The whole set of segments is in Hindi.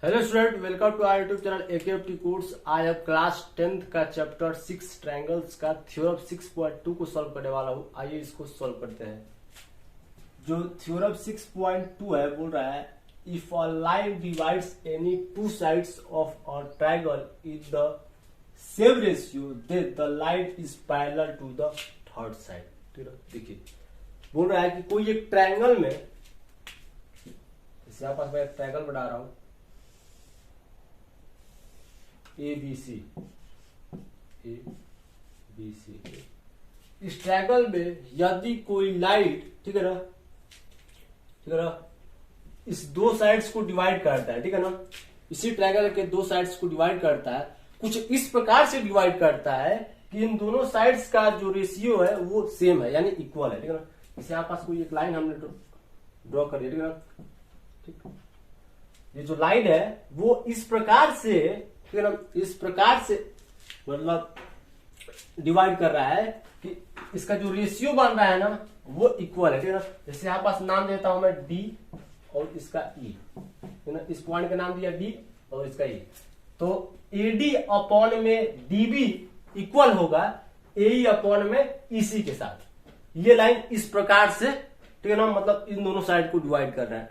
Hello student, welcome to our YouTube channel AKFT course. आज अब क्लास 10th का चैप्टर 6 ट्रायंगल्स का थ्योरम 6.2 को सॉल्व करने वाला हूँ। आइए इसको सॉल्व करते हैं। जो थ्योरम 6.2 है बोल रहा है if a line divides any two sides of a triangle in the same ratio then the line is parallel to the third side. ठीक है, देखिए बोल रहा है कि कोई एक ट्रायंगल में, यहाँ पास मैं एक ट्रायंगल बना रहा हूं ABC। इस ट्रायंगल में यदि कोई लाइन, ठीक है ना, इस दो साइड्स को डिवाइड करता है, ठीक है ना, इसी ट्रायंगल के दो साइड्स को डिवाइड करता है, कुछ इस प्रकार से डिवाइड करता है कि इन दोनों साइड्स का जो रेशियो है वो सेम है, यानी इक्वल है। ठीक है ना, इसे यहाँ पास कोई एक लाइन हमने ड्रॉ कर दिया, ठीक है ना। ठीक, ये जो लाइन है वो इस प्रकार से, ठीक है ना, इस प्रकार से मतलब डिवाइड कर रहा है कि इसका जो रेशियो बन रहा है ना वो इक्वल है। ठीक है ना, जैसे यहाँ पास नाम देता हूं मैं D और इसका E, ठीक है ना, इस पॉइंट का नाम दिया D और इसका E। तो AD अपॉन में DB इक्वल होगा AE अपॉन में EC के साथ। ये लाइन इस प्रकार से, ठीक है ना, मतलब इन दोनों साइड को डिवाइड कर रहा है,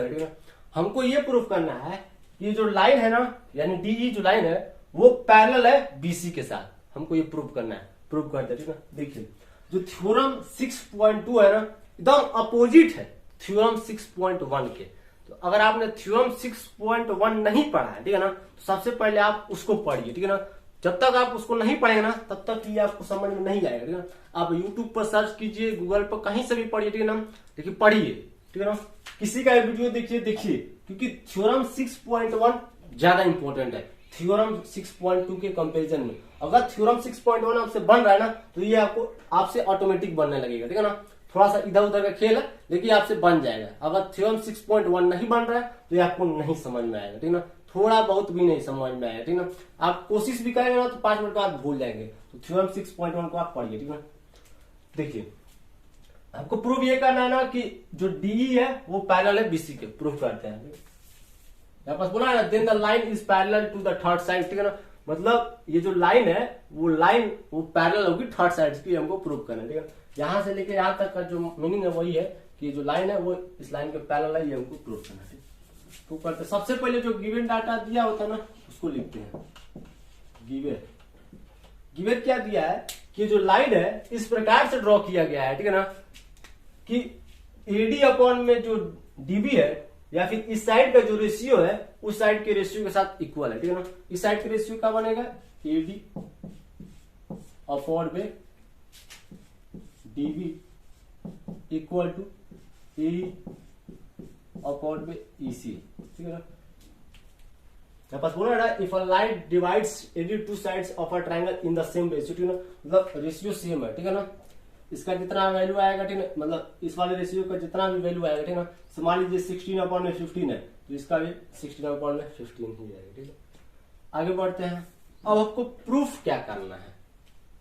ठीक है ना। हमको ये प्रूफ करना है ये जो लाइन है ना, यानी DE जो लाइन है वो पैरेलल है BC के साथ। हमको ये प्रूफ करना है, प्रूफ करते हैं, ठीक है। देखिए जो थ्योरम 6.2 है ना एकदम अपोजिट है थ्योरम 6.1 के। तो अगर आपने थ्योरम 6.1 नहीं पढ़ा है, ठीक है ना, तो सबसे पहले आप उसको पढ़िए, ठीक है ना। जब तक आप उसको नहीं पढ़ेंगे ना तब तक ये आपको समझ में नहीं आएगा, ठीक है ना। आप यूट्यूब पर सर्च कीजिए, गूगल पर कहीं से भी पढ़िए, ठीक है ना, देखिए पढ़िए, ठीक है ना, किसी का वीडियो देखिए, क्योंकि थ्योरम 6.1 ज्यादा इंपॉर्टेंट है थ्योरम 6.2 के कंपैरिजन में। अगर थ्योरम 6.1 आपसे बन रहा है ना तो ये आपसे ऑटोमेटिक बनने लगेगा, ठीक है ना। थोड़ा सा इधर उधर का खेल है लेकिन आपसे बन जाएगा। अगर थ्योरम 6.1 नहीं बन रहा है तो ये आपको नहीं समझ में आएगा, ठीक है ना, थोड़ा बहुत भी नहीं समझ में आएगा, ठीक है ना। आप कोशिश भी करेंगे ना तो 5 मिनट बाद भूल जाएंगे। तो थ्योरम 6.1 को आप पढ़िए, ठीक है। देखिए आपको प्रूफ ये करना है ना कि जो DE है वो पैरेलल है BC के, प्रूफ करते हैं। यहाँ पास बोला है then the line is parallel to the third side, ठीक है ना, मतलब ये जो लाइन है वो पैरेलल होगी थर्ड साइड की, हमको प्रूफ करना है, ठीक है। यहाँ से लेके यहाँ तक का जो मीनिंग है वही है कि जो लाइन है वो इस लाइन के पैरेलल है, ये हमको प्रूफ करना है। प्रूफ करते सबसे पहले जो गिवन डाटा दिया होता है ना उसको लिखते हैं। गिवन क्या दिया है कि जो लाइन है इस प्रकार से ड्रॉ किया गया है, ठीक है ना, कि AD अपॉन में जो DB है या फिर इस साइड का जो रेशियो है उस साइड के रेशियो के साथ इक्वल है, ठीक है ना। इस साइड के रेशियो क्या बनेगा AD अपॉन में DB equal to AE upon में EC, ठीक है ना। यहाँ पास बोला ना if a line divides any two sides of a triangle in the same ratio, ठीक है ना, मतलब रेशियो सेम है, ठीक है ना। इसका जितना वैल्यू आएगा, ठीक है, मतलब इस वाले रेशियो का जितना भी वैल्यू आएगा, ठीक है ना, मान लीजिए 16 अपॉन में 15 है तो इसका भी 16 अपॉन में 15 ही आएगा, ठीक है। आगे बढ़ते हैं। अब आपको प्रूफ क्या करना है,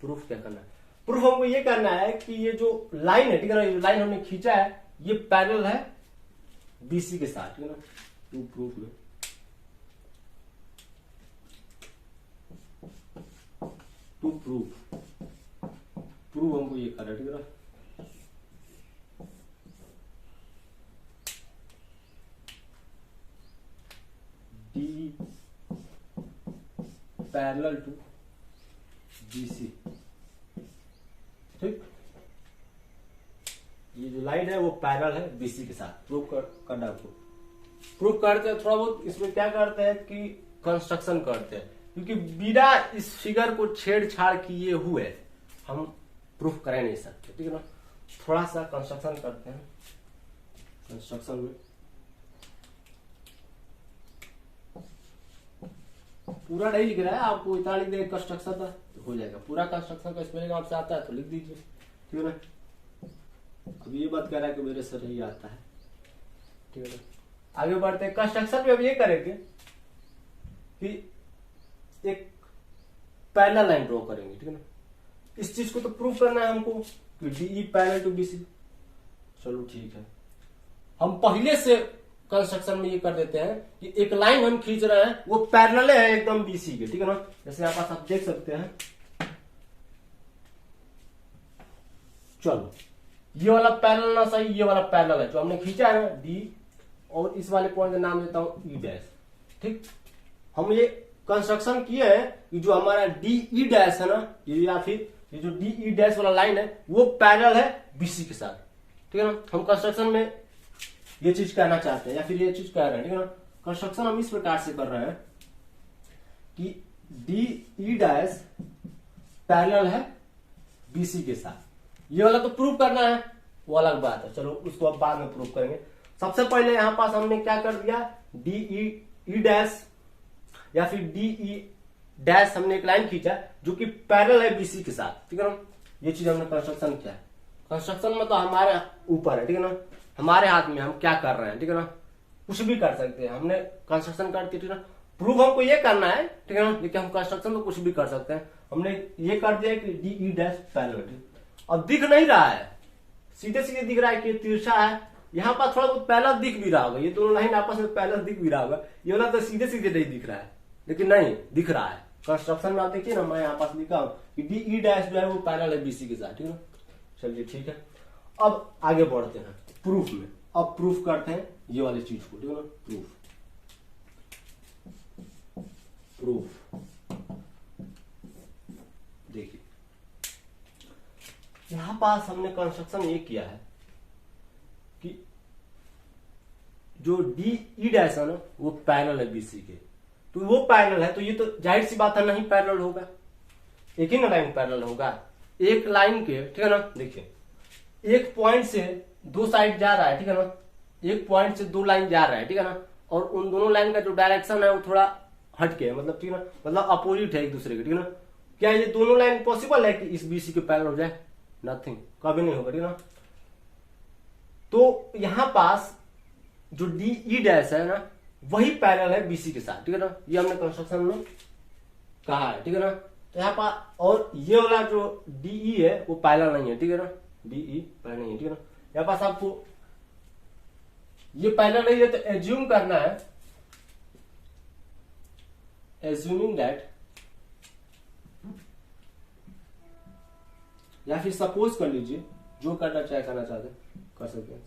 प्रूफ हमको ये करना है कि ये जो लाइन है, ठीक है ना, ये लाइन हमने खींचा है ये पैरेलल है BC के साथ, ठीक है ना। टू प्रूफ में टू प्रूफ हमको ये करना है, ठीक है ना। D पैरेलल टू BC, ठीक। ये जो लाइन है वो पैरेलल है BC के साथ, प्रूफ करना आपको। प्रूफ करते हैं थोड़ा बहुत इसमें क्या करते हैं कि कंस्ट्रक्शन करते हैं, क्योंकि बिना इस फिगर को छेड़छाड़ किए हुए हम प्रूफ कर नहीं सकते, ठीक है ना। थोड़ा सा कंस्ट्रक्शन करते हैं। कंस्ट्रक्शन में पूरा नहीं लिख रहा है, आपको इतना लिख देंगे कंस्ट्रक्शन का तो हो जाएगा। पूरा कंस्ट्रक्शन का स्पेलिंग आपसे आता है तो लिख दीजिए, ठीक है ना। अब ये बात कह रहा है कि मेरे सर ही आता है, ठीक है ना। आगे बढ़ते हैं। कंस्ट्रक्शन में अब ये करेंगे कि एक पैरेलल लाइन ड्रॉ करेंगे, ठीक है ना। इस चीज को तो प्रूफ करना है हमको कि DE पैरेलल टू BC। चलो ठीक है, हम पहले से कंस्ट्रक्शन में ये कर देते हैं कि एक लाइन हम खींच रहे हैं, वो पैरेलल है एकदम बीसी के, ठीक है ना। जैसे यहाँ पास आप देख सकते हैं, चलो ये वाला पैरेलल ना सही, ये वाला पैरेलल है जो हमने खींचा है ना डी, और इस वाले पॉइंट का नाम देता हूं ई डैश। ठीक, हम ये कंस्ट्रक्शन किए हैं कि जो हमारा डी ई डैश है ना, ये या फिर ये जो डी ई डैश वाला लाइन है वो पैरेलल है बीसी के साथ, ठीक है ना। हम कंस्ट्रक्शन में ये चीज कहना चाहते हैं या फिर ये चीज कह रहे हैं, ठीक है ना। कंस्ट्रक्शन हम इस प्रकार से कर रहे हैं कि डी ई डैश पैरेलल है बीसी के साथ। ये वाला तो प्रूव करना है, वो अलग बात है, चलो उसको अब बाद में प्रूव करेंगे। सबसे पहले यहां पास हमने क्या कर दिया, डी ई डैश या फिर डी ई डैश हमने एक लाइन खींचा जो कि पैरेलल है बीसी के साथ, ठीक है ना। ये चीज हमने कंस्ट्रक्शन किया। कंस्ट्रक्शन में तो हमारे ऊपर है, ठीक है ना, हमारे हाथ में हम क्या कर रहे हैं, ठीक है ना। कुछ भी कर सकते हैं, हमने कंस्ट्रक्शन कर दिया, ठीक है ना। प्रूफ हमको ये करना है, ठीक है ना, लेकिन हम कंस्ट्रक्शन में कुछ भी कर सकते हैं। हमने ये कर दिया कि डी ई डैश पैरेलल। अब दिख नहीं रहा है, सीधे सीधे दिख रहा है कि तिरछा है। यहाँ पर थोड़ा बहुत पैरेलल दिख भी रहा होगा, ये दोनों लाइन आपस में पैरेलल दिख भी रहा होगा। ये वाला तो सीधे सीधे नहीं दिख रहा है, लेकिन नहीं दिख रहा है। कंस्ट्रक्शन में आप देखिए ना, मैं यहाँ पास लिखा हूं कि डी ई डैश जो है वो पैरेलल है बीसी के साथ, ठीक है ना। चलिए ठीक है, अब आगे बढ़ते हैं प्रूफ में। अब प्रूफ करते हैं ये वाली चीज को, ठीक है ना। प्रूफ देखिए, यहां पास हमने कंस्ट्रक्शन ये किया है कि जो डी ई डैश है ना वो पैरेलल है बीसी के, तो वो पैरेलल है तो ये तो जाहिर सी बात है नहीं पैरेलल होगा, एक ही ना लाइन पैरेलल होगा। एक लाइन के, ठीक है ना, देखिए एक पॉइंट से दो साइड जा रहा है, ठीक है ना, एक पॉइंट से दो लाइन जा रहा है, ठीक है ना, और उन दोनों लाइन का जो डायरेक्शन है वो थोड़ा हटके है, मतलब ठीक है ना, मतलब अपोजिट है एक दूसरे के, ठीक है ना। क्या ये दोनों लाइन पॉसिबल है कि इस बीसी के पैरेलल हो जाए? नथिंग, कभी नहीं होगा, ठीक है ना। तो यहां पास जो डी ई डैश है ना वही पैरेलल है बीसी के साथ, ठीक है ना। ये हमने कंस्ट्रक्शन में कहा है, ठीक है ना। तो यहाँ पर और ये वाला जो डीई है वो पैरेलल नहीं है, ठीक है ना, डीई पैरेलल नहीं है, ठीक है ना। यहाँ पास आपको ये पैरेलल नहीं है तो एज्यूम करना है, एज्यूमिंग दैट, या फिर सपोज कर लीजिए, जो करना चाहे करना चाहते कर सकते हैं।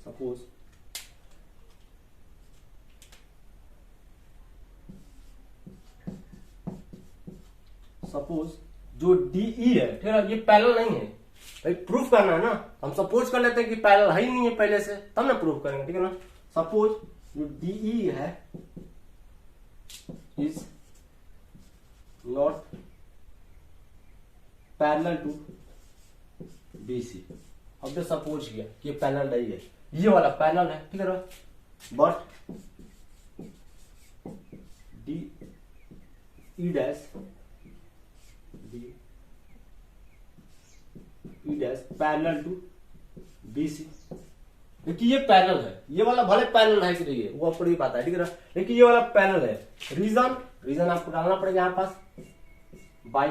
सपोज जो डीई है, ठीक है ना, ये पैरेलल नहीं है। भाई प्रूफ करना है ना, हम सपोज कर लेते हैं कि पैरेलल है ही नहीं है पहले से, तब ना प्रूफ करेंगे, ठीक है ना। सपोज जो डीई है is not parallel to BC. अब जो सपोज किया कि ये पैरेलल नहीं है, ये वाला पैरेलल है, ठीक है ना, but D E dash parallel to BC. देखिए ये पैरेलल है, ये वाला भले पैरेलल है कि नहीं है वो आपको नहीं पता है, ठीक है ना, लेकिन ये वाला पैरेलल है। रीजन आपको डालना पड़ेगा यहाँ पास, बाय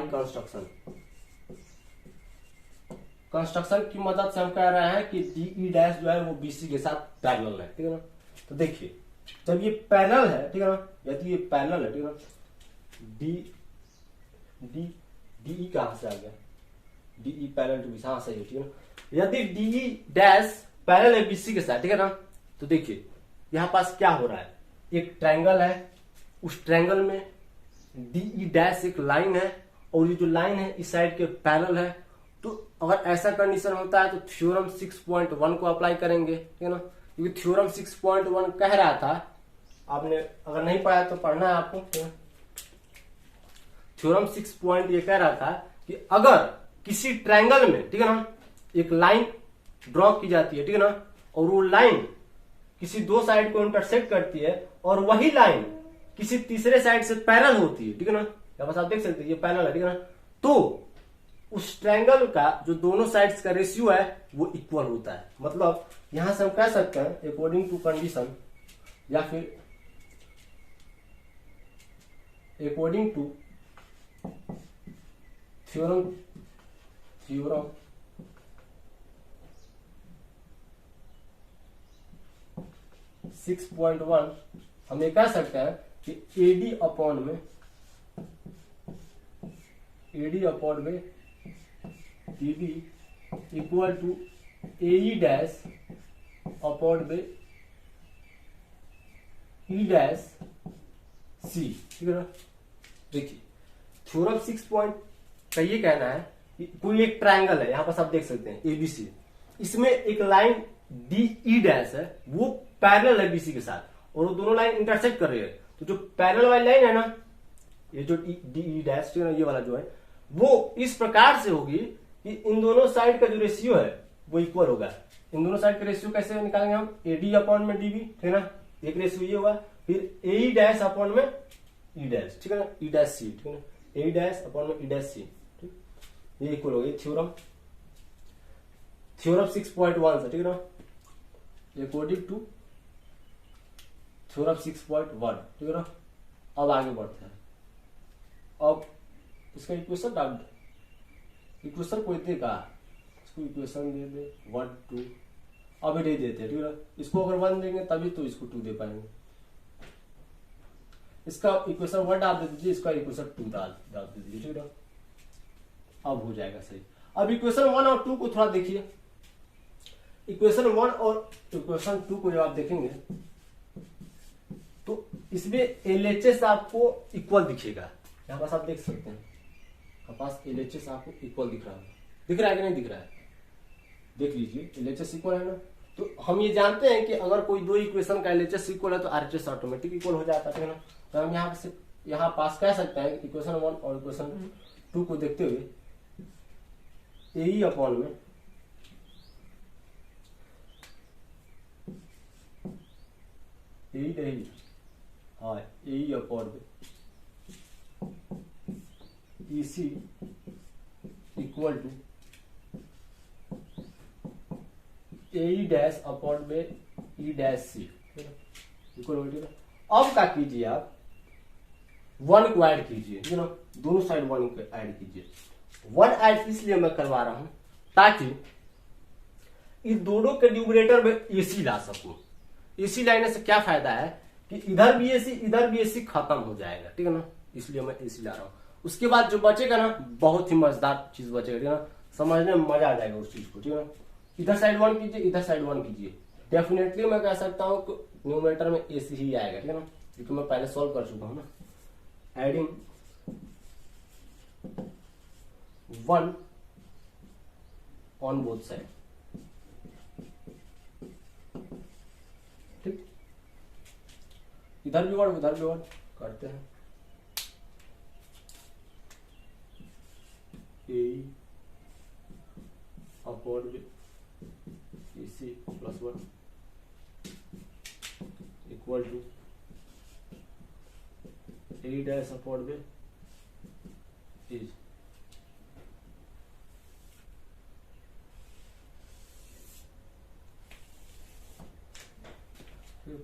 कंस्ट्रक्शन की मदद से हम कह रहे हैं कि डीई डैश जो है वो बीसी के साथ पैरेलल है, ठीक है ना। तो देखिए जब ये पैरेलल है, ठीक है ना, यदि ये पैरेलल है, ठीक है ना, डीई कहां से आ गया, डीई पैरेलल टू बीसी, हाँ सही है, ठीक है ना। यदि डीई डैश पैरेलल है बीसी के साथ, ठीक है ना, तो देखिए यहां पास क्या हो रहा है, एक ट्रायंगल है, उस ट्रायंगल में डीई डैश एक लाइन है और ये जो लाइन है इस साइड के पैरेलल है। तो अगर ऐसा कंडीशन होता है तो थ्योरम 6.1 को अप्लाई करेंगे, ठीक है ना, क्योंकि थ्योरम 6.1 कह रहा था, आपने अगर नहीं पढ़ा तो पढ़ना है आपको। थ्योरम 6 पॉइंट ये कह रहा था कि अगर किसी ट्रायंगल में, ठीक है ना, एक लाइन ड्रॉ की जाती है, ठीक है ना, और वो लाइन किसी दो साइड को इंटरसेक्ट करती है और वही लाइन किसी तीसरे साइड से पैरेलल होती है, ठीक है ना, या बस आप देख सकते हैं ये पैरेलल है, ठीक है ना, तो उस ट्रायंगल का जो दोनों साइड्स का रेशियो है वो इक्वल होता है। मतलब यहां से हम कह सकते हैं अकॉर्डिंग टू कंडीशन या फिर अकॉर्डिंग टू थ्योरम 6.1 6.1 हम ये कह सकते हैं कि AD अपॉन में DB equal to AE dash upon में E डैश C, ठीक है ना। देखिए थ्योरम 6 पॉइंट का ये कहना है कि कोई एक ट्रायंगल है, यहां पर आप देख सकते हैं ABC, इसमें एक लाइन DE डैश है, वो पैरेलल है BC के साथ और वो दोनों लाइन इंटरसेक्ट कर रही है। तो जो पैरेलल वाली लाइन है ना, ये जो DE डैश ये वाला जो है वो इस प्रकार से होगी कि इन दोनों साइड का जो रेशियो है वो इक्वल होगा। इन दोनों साइड का रेशियो कैसे निकालेंगे हम, AD अपॉन में DB, ठीक है ना, एक रेशियो ये हुआ, फिर AE डैश अपॉन में E डैश, ठीक है ना, E डैश C, ठीक है ना, AE डैश अपॉन में E डैश C, ठीक, ये इक्वल हो गई थ्योरम 6.1 से, ठीक है ना, अकॉर्डिंग टू थ्योरम 6.1, ठीक है ना। अब आगे बढ़ते हैं, अब इसका इक्वेशन डाल दो, इक्वेशन कोई देगा, इसको इक्वेशन दे दे 1 2, अभी नहीं देते, ठीक है ना, इसको अगर 1 देंगे तभी तो इसको 2 दे पाएंगे। इसका इक्वेशन 1 डाल दे दीजिए, इसका इक्वेशन 2 डाल दे दीजिए, ठीक है ना, अब हो जाएगा सही। अब इक्वेशन 1 और 2 को थोड़ा देखिए, इक्वेशन 1 और इक्वेशन 2 को जब आप देखेंगे तो इसमें LHS आपको इक्वल दिखेगा, यहाँ पास आप देख सकते हैं, यहाँ पास LHS आपको इक्वल दिख रहा है, दिख रहा है कि नहीं दिख रहा है, देख लीजिए LHS इक्वल है ना। तो हम ये जानते हैं कि अगर कोई दो इक्वेशन का LHS इक्वल है तो RHS ऑटोमेटिक इक्वल हो जाता है ना। तो हम यहाँ पास कह सकते हैं कि इक्वेशन 1 और इक्वेशन 2 को देखते हुए AE अपॉन में AE अपॉन में EC equal to AE dash upon में E डैश C इक्वल हो गया। अब क्या कीजिए, आप 1 को ऐड कीजिए, ठीक है ना, दोनों साइड 1 को ऐड कीजिए। 1 ऐड इसलिए मैं करवा रहा हूं ताकि इस दोनों के न्यूमरेटर में AC ला सकूं। AC लाने से क्या फायदा है कि इधर भी AC खत्म हो जाएगा, ठीक है ना, इसलिए मैं AC ला रहा हूं। उसके बाद जो बचेगा ना, बहुत ही मजेदार चीज बचेगा, ठीक है ना, समझने में मजा आ जाएगा उस चीज को, ठीक है ना। इधर साइड 1 कीजिए, इधर साइड 1 कीजिए, डेफिनेटली मैं कह सकता हूं कि न्यूमरेटर में AC ही आएगा, ठीक है ना, क्योंकि मैं पहले सॉल्व कर चुका हूं ना। एडिंग 1 ऑन बोथ साइड, ठीक, इधर भी 1 उधर भी 1 करते हैं। AE अपॉन में EC plus 1 equal to AE dash upon में इज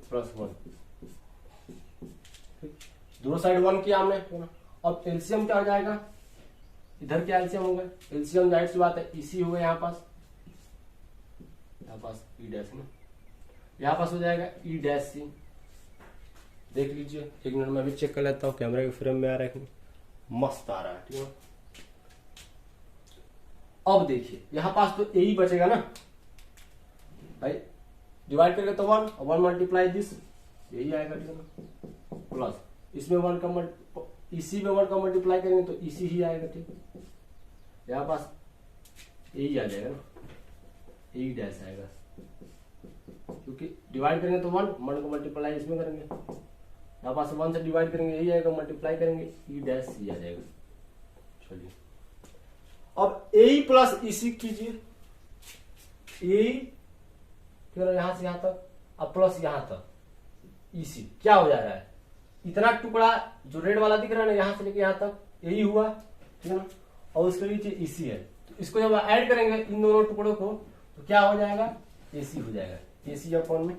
प्लस 1, ठीक, दोनों साइड 1 किया हमने, है ना। अब एलसीएम क्या हो जाएगा, इधर क्या एलसीएम होगा, एलसीएम जाहिर सी बात है EC होगा, यहाँ पास E डैश ना, यहाँ पास हो जाएगा E डैश C। देख लीजिए, एक मिनट में भी चेक कर लेता हूँ कैमरे के फ्रेम में आ रहा है कि मस्त आ रहा है, ठीक है। अब देखिए यहाँ पास तो AE बचेगा ना भाई, डिवाइड करेंगे तो 1 मल्टीप्लाई दिस, यही आएगा, ठीक है ना, प्लस इसमें 1 का EC में 1 का मल्टीप्लाई करेंगे तो EC ही आएगा, ठीक है। यहाँ पास AE आ जाएगा ना, AE डैश आएगा, क्योंकि डिवाइड करेंगे तो 1 को मल्टीप्लाई इसमें करेंगे, यहाँ पास 1 से डिवाइड करेंगे यही आएगा, मल्टीप्लाई करेंगे E डैश C आ जाएगा। चलिए अब AE प्लस EC कीजिए, AE फिर यहां से यहां तक, अब प्लस यहां तक EC, क्या हो जा रहा है, इतना टुकड़ा जो रेड वाला दिख रहा है ना, यहां से लेके यहां तक यही हुआ, ठीक है ना, और उसके नीचे EC है। तो इसको जब ऐड करेंगे इन दोनों टुकड़ों को तो क्या हो जाएगा, AC हो जाएगा, AC अपॉन में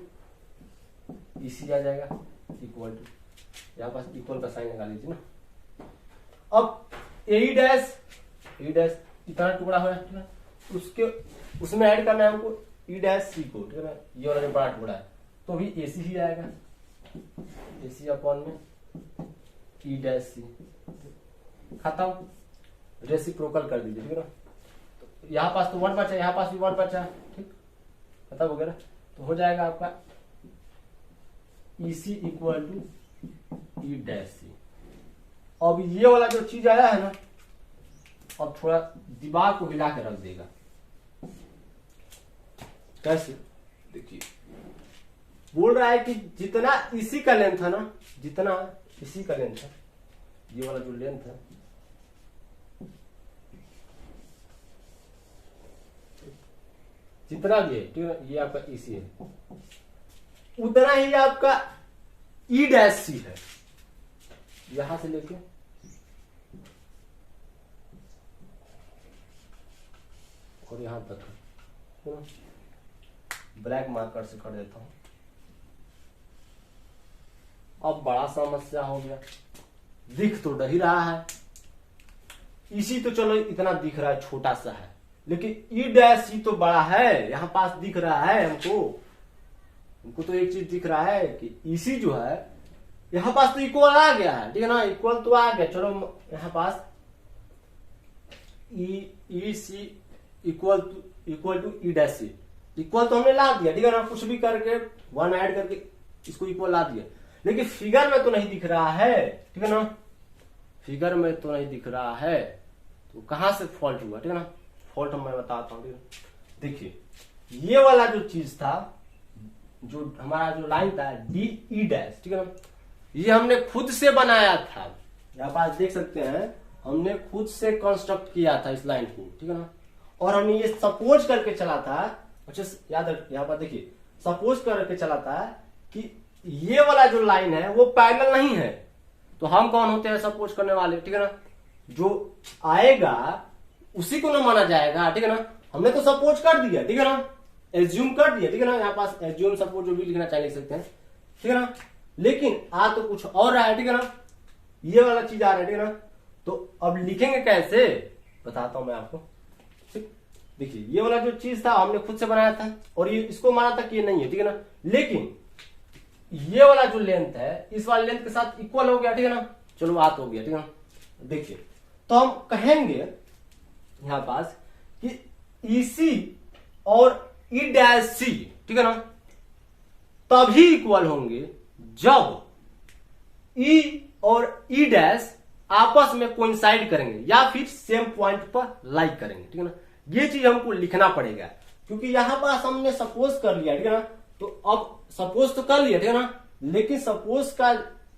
EC आ जाएगा इक्वल टू, यहाँ पास इक्वल का साइन लगा लीजिए ना। अब AE डैश इतना टुकड़ा हो ठीक है, उसमें ऐड करना है हमको E डैश C को, ठीक है ना, ये वाला जो बड़ा टुकड़ा है, तो भी AC ही आएगा, AC अपॉन में E डैश सी, खत्म, रेसिप्रोकल कर दीजिए, ठीक है ना। तो यहाँ पास तो 1 बचा, यहाँ पास भी 1 बचा, ठीक, खत्म वगैरह, तो हो जाएगा आपका EC equal to E dash C. अब ये वाला जो चीज आया है ना, अब थोड़ा दिमाग को हिला के रख देगा। कैसे, देखिए बोल रहा है कि जितना इसी का लेंथ है ना, जितना इसी का लेंथ है, ये वाला जो लेंथ है, जितना भी है, ठीक है, ये आपका इसी है, उतना ही आपका E डैश सी है, यहां से लेके और यहां तक है। ब्लैक मार्कर से कर देता हूं। अब बड़ा समस्या हो गया, दिख तो डही रहा है, इसी तो चलो इतना दिख रहा है, छोटा सा है, लेकिन E डैश सी तो बड़ा है, यहां पास दिख रहा है हमको तो एक चीज दिख रहा है कि इसी जो है यहां पास तो इक्वल आ गया है, ठीक है ना, इक्वल तो आ गया। चलो यहां पास E C equal to E dash C, equal तो हमने ला दिया, ठीक है ना, कुछ भी करके 1 ऐड करके इसको इक्वल ला दिया, लेकिन फिगर में तो नहीं दिख रहा है, ठीक है ना, फिगर में तो नहीं दिख रहा है, तो कहां से फॉल्ट हुआ, ठीक है ना, फॉल्ट मैं बताता हूं। देखिए ये वाला जो चीज था, जो हमारा जो लाइन था डी ई डैश, ठीक है ना, ये हमने खुद से बनाया था, यहाँ पास देख सकते हैं, हमने खुद से कंस्ट्रक्ट किया था इस लाइन को, ठीक है ना, और हमने ये सपोज करके चला था, अच्छा याद रख, यहाँ पर देखिए सपोज करके चला था कि ये वाला जो लाइन है वो पैरेलल नहीं है, तो हम कौन होते हैं सपोज करने वाले, ठीक है ना, जो आएगा उसी को ना माना जाएगा, ठीक है ना, हमने तो सपोज कर दिया, ठीक है ना, एज्यूम कर दिया, ठीक है ना, यहाँ पास एज्यूम सपोज जो भी लिखना चाहिए लिख सकते हैं, ठीक है ना, लेकिन आ तो कुछ और रहा है, ठीक है ना, ये वाला चीज आ रहा है, ठीक है ना, तो अब लिखेंगे कैसे बताता हूं मैं आपको, ठीक, देखिए ये वाला जो चीज था हमने खुद से बनाया था, और ये इसको माना था कि ये नहीं है, ठीक है ना, लेकिन ये वाला जो लेंथ है इस वाले लेंथ के साथ इक्वल हो गया, ठीक है ना, चलो बात हो गया, ठीक है ना। देखिए तो हम कहेंगे यहां पास कि EC और E डैश सी, ठीक है ना, तभी इक्वल होंगे जब E और E डैश आपस में कोइंसाइड करेंगे या फिर सेम पॉइंट पर लाइक करेंगे, ठीक है ना, ये चीज हमको लिखना पड़ेगा, क्योंकि यहां पास हमने सपोज कर लिया, ठीक है ना, तो अब सपोज तो कर लिया, ठीक है ना, लेकिन सपोज का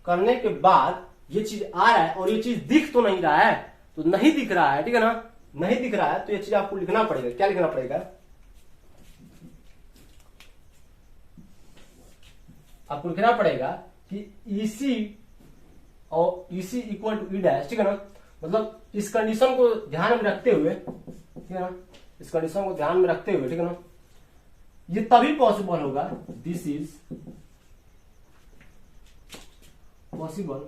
करने के बाद ये चीज आ रहा है और ये चीज दिख तो नहीं रहा है, तो नहीं दिख रहा है, ठीक है ना, नहीं दिख रहा है, तो ये चीज आपको लिखना पड़ेगा, क्या लिखना पड़ेगा, आपको लिखना पड़ेगा कि EC और EC equal to E dash, ठीक है ना, मतलब इस कंडीशन को ध्यान में रखते हुए, ठीक है ना, इस कंडीशन को ध्यान में रखते हुए, ठीक है ना, ये तभी पॉसिबल होगा, this is possible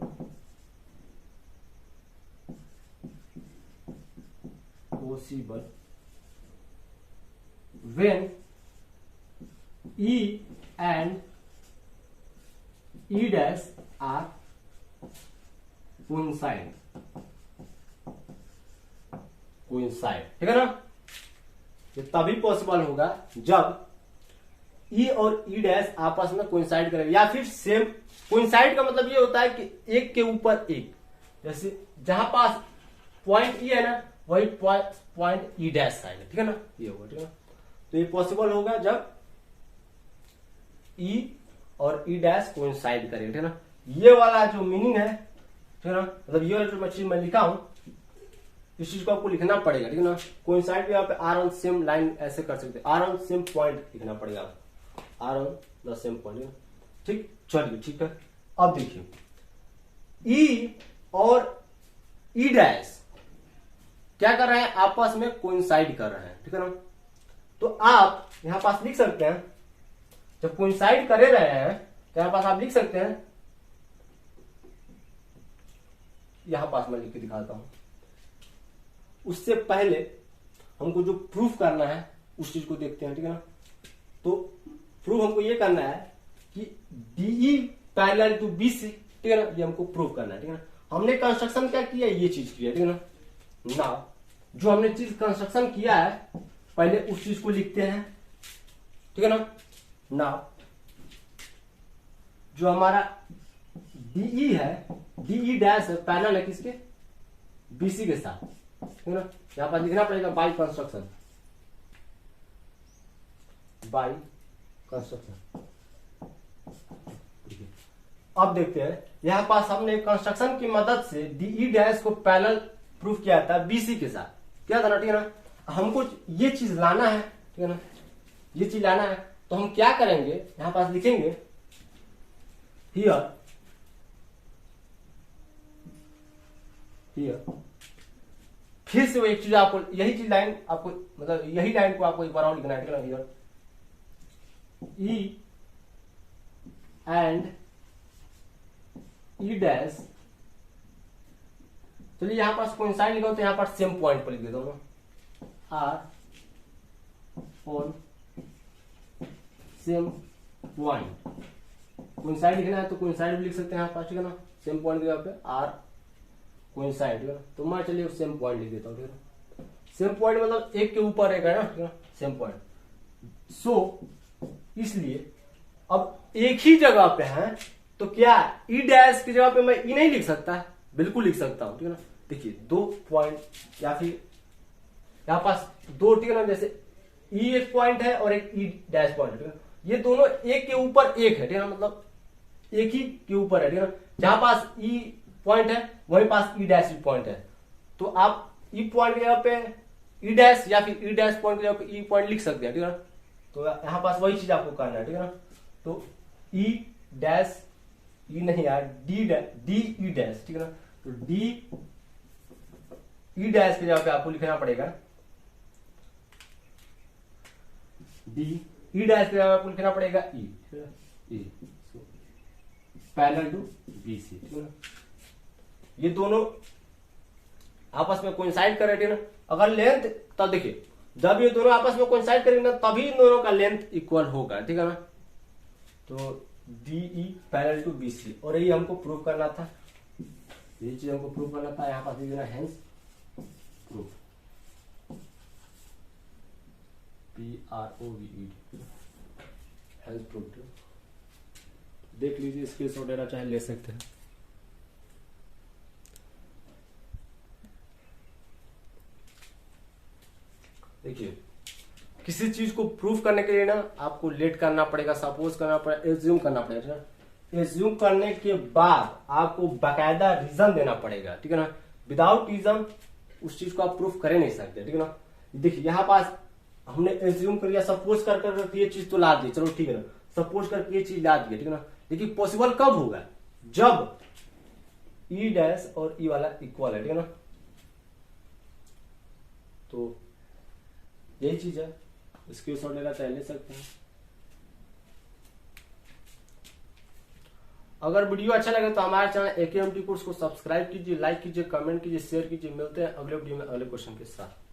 when E and E dash are coincide, ठीक है ना, ये तभी पॉसिबल होगा जब E और E डैश आपस में कोइंसाइड करेंगे या फिर सेम, कोइंसाइड का मतलब ये होता है कि एक के ऊपर एक, जैसे जहां पास पॉइंट E है ना वही पॉइंट E डैश आएगा, ठीक है ना, ये होगा, ठीक है ना, तो ये पॉसिबल होगा जब E और E डैश कोइंसाइड करेंगे, ठीक है ना, ये वाला जो मीनिंग है, ठीक है ना, मतलब ये वाला जो चीज मैं लिखा हूं इस चीज को आपको लिखना पड़ेगा, ठीक है ना, कोइंसाइड भी आप आर ऑन सेम लाइन ऐसे कर सकते हैं, आर ऑन सेम पॉइंट लिखना पड़ेगा आपको, are on the same point, ठीक, चलिए ठीक है। अब देखिए E और E डैश क्या कर रहे हैं, आपस में कोइंसाइड कर रहे हैं, ठीक है ना, तो आप यहां पास लिख सकते हैं, जब कोइंसाइड करे रहे हैं तो यहां पास आप लिख सकते हैं, यहां पास मैं लिख के दिखाता हूं, उससे पहले हमको जो प्रूफ करना है उस चीज को देखते हैं, ठीक है ना, तो प्रूफ हमको ये करना है कि DE पैरेलल टू BC, ठीक है ना, ये हमको प्रूव करना है, ठीक है ना। हमने कंस्ट्रक्शन क्या किया, ये चीज किया, ठीक है ना। नाउ जो हमने चीज कंस्ट्रक्शन किया है पहले उस चीज को लिखते हैं, ठीक है ना। नाउ जो हमारा DE है, DE डैश है, पैरेलल है किसके, BC के साथ, ठीक है ना। यहां पर लिखना पड़ेगा बाय कंस्ट्रक्शन, बाय कंस्ट्रक्शन। अब देखते हैं, यहां पास हमने कंस्ट्रक्शन की मदद से DE डैश को पैरेलल प्रूफ किया था BC के साथ, क्या था ना, ठीक है ना। हमको ये चीज लाना है, ठीक है ना, ये चीज लाना है, तो हम क्या करेंगे, यहां पास लिखेंगे हियर फिर से वो एक चीज आपको, यही चीज लाइन आपको, मतलब यही लाइन को आपको एक बार और लिखना है, ठीक है ना। Here E and E dash, चलिए यहां पास कोइंसाइड लिखा हो तो यहां पर सेम पॉइंट पर लिख देता हूं, are on same point. Coincide लिखना है तो कोइंसाइड भी लिख सकते हैं यहां पास, ठीक है ना। सेम पॉइंट की जगह पे आर कोइंसाइड, ठीक है ना। तो मैं चलिए सेम पॉइंट लिख देता हूं, ठीक है ना। सेम पॉइंट मतलब एक के ऊपर एक है ना, ठीक है ना, सेम पॉइंट। सो इसलिए अब एक ही जगह पे है तो क्या E डैश की जगह पे मैं E नहीं लिख सकता, बिल्कुल लिख सकता हूं, ठीक है ना। देखिए दो पॉइंट या फिर यहां पास दो, ठीक है ना, जैसे E एक पॉइंट है और एक E डैश पॉइंट है, ठीक है। ये दोनों एक के ऊपर एक है, ठीक है ना, मतलब एक ही के ऊपर है, ठीक है ना। जहां पास E पॉइंट है वहीं पास E डैश पॉइंट है, तो आप E पॉइंट की जगह पे E डैश या फिर E डैश पॉइंट की जगह पे E पॉइंट लिख सकते हैं, ठीक है ना। तो यहां पास वही चीज आपको करना है, ठीक है ना। तो E डैश, E नहीं यार, D E डैश, ठीक है ना। तो D E डैश की जगह पे आपको लिखना पड़ेगा D E डैश की जगह आपको लिखना पड़ेगा E, ठीक है, E पैरेलल टू BC, ठीक है ना। ये दोनों आपस में कोइंसाइड कर रहे, ठीक है ना। अगर लेंथ, तब देखिए जब ये दोनों आपस में कोइंसाइड करेंगे ना तभी इन दोनों का लेंथ इक्वल होगा, ठीक है ना। तो DE पैरेलल टू BC, और ये हमको प्रूव करना था, ये चीज हमको प्रूव करना था, यहां पास लिख देना hence proof, PROVED, hence proof. देख लीजिए, स्क्रीनशॉट लेना चाहे ले सकते हैं। देखिए किसी चीज को प्रूफ करने के लिए ना आपको लेट करना पड़ेगा, सपोज करना पड़ेगा, एज्यूम करना पड़ेगा। एज्यूम करने के बाद आपको बाकायदा रीजन देना पड़ेगा, ठीक है ना। विदाउट रीजन उस चीज को आप प्रूफ कर नहीं सकते, ठीक है ना। देखिए यहाँ पास हमने एज्यूम कर लिया, सपोज कर ये चीज तो ला दी, चलो ठीक है ना, सपोज करके ये चीज ला दी, ठीक है ना। लेकिन पॉसिबल कब होगा, जब E डैश और E वाला इक्वल है, ठीक है ना। तो यही चीज है, इसके शॉट लेना चाहे ले सकते हैं। अगर वीडियो अच्छा लगे तो हमारे चैनल AKMT कोर्स को सब्सक्राइब कीजिए, लाइक कीजिए, कमेंट कीजिए, शेयर कीजिए। मिलते हैं अगले वीडियो में अगले क्वेश्चन के साथ।